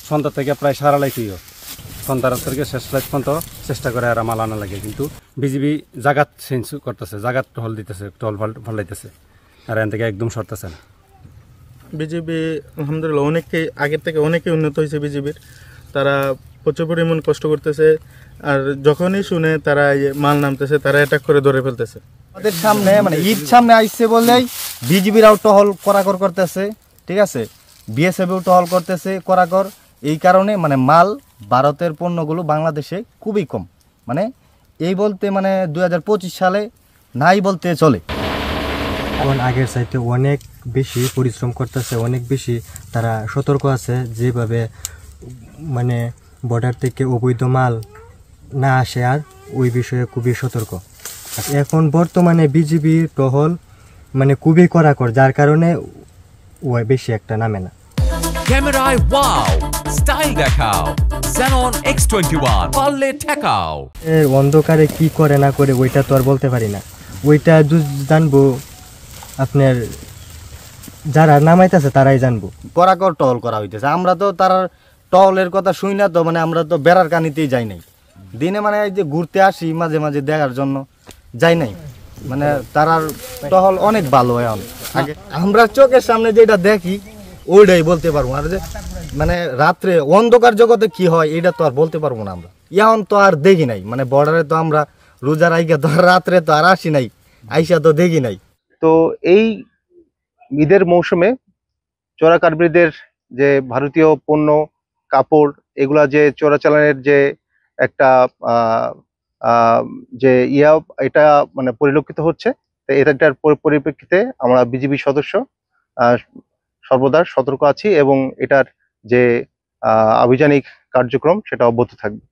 সন্ধ্যা থেকে প্রায় সারা লাইফইও সন্ধ্যা রাত থেকে শেষ লাইফ পর্যন্ত চেষ্টা করে আর মাল আনা লাগে, কিন্তু বিজিবি জাগাত চেঞ্জ করতেছে, জাগাত টহল দিতেছে, টহল ফালাইতেছে, আর এখান থেকে একদম সরতেছে না। বিজেপি আলহামদুলিল্লাহ অনেককে আগের থেকে অনেকেই উন্নত হয়েছে বিজেপির। তারা প্রচুর পরিমাণ কষ্ট করতেছে, আর যখনই শুনে তারা মাল নামতেছে তারা অ্যাটাক করে ধরে ফেলতেছে। আমাদের সামনে মানে ঈদ সামনে আসছে বলেই বিজিবিরাও টহল করাকর করতেছে, ঠিক আছে, বিএসএফও টহল করতেছে করাকর। এই কারণে মানে মাল ভারতের পণ্যগুলো বাংলাদেশে খুবই কম, মানে এই বলতে মানে 2025 সালে নাই বলতে চলে। এখন আগের চাইতে অনেক বেশি পরিশ্রম করতেছে, অনেক বেশি তারা সতর্ক আছে, যেভাবে মানে বর্ডার থেকে অবৈধ মাল না আসে, আর ওই বিষয়ে খুবই সতর্ক। এখন বর্তমানে বিজিবি টহল মানে খুবই কড়াকড়, যার কারণে ও বেশি একটা নামে না। ক্যামেরায় ওয়াও, স্টাইল দেখাও, Xenon X21 পারলে ঠেকাও। অন্ধকারে কি করে না করে ওইটা তো আর বলতে পারি না, ওইটা জানবো আপনার যারা নামাইতেছে তারাই জানবো। করাকর টহল করা হইতেছে, আমরা তো তার টহলের কথা শুই না, তো মানে আমরা তো বেড়ার কানিতেই যাই নাই, দিনে মানে এই যে ঘুরতে আসি মাঝে মাঝে দেখার জন্য যাই নাই, মানে তারার টহল অনেক ভালো। এখন আগে আমরা চোখের সামনে যেটা দেখি ওইটাই বলতে পারবো, আর যে মানে রাত্রে অন্ধকার জগতে কি হয় এটা তো আর বলতে পারবো না আমরা। এখন তো আর দেখি নাই, মানে বর্ডারে তো আমরা রোজার আইগা তো আর রাত্রে তো আর আসি নাই, আইসা তো দেখি নাই। তো এই ঈদের মৌসুমে চোরাকারবারিদের যে ভারতীয় পণ্য, কাপড়, এগুলা যে চোরাচালানের যে একটা যে এটা মানে পরিলক্ষিত হচ্ছে, তো এটার পরিপ্রেক্ষিতে আমরা বিজিবি সদস্য সর্বদা সতর্ক আছি এবং এটার যে আভিযানিক কার্যক্রম সেটা অব্যাহত থাকবে।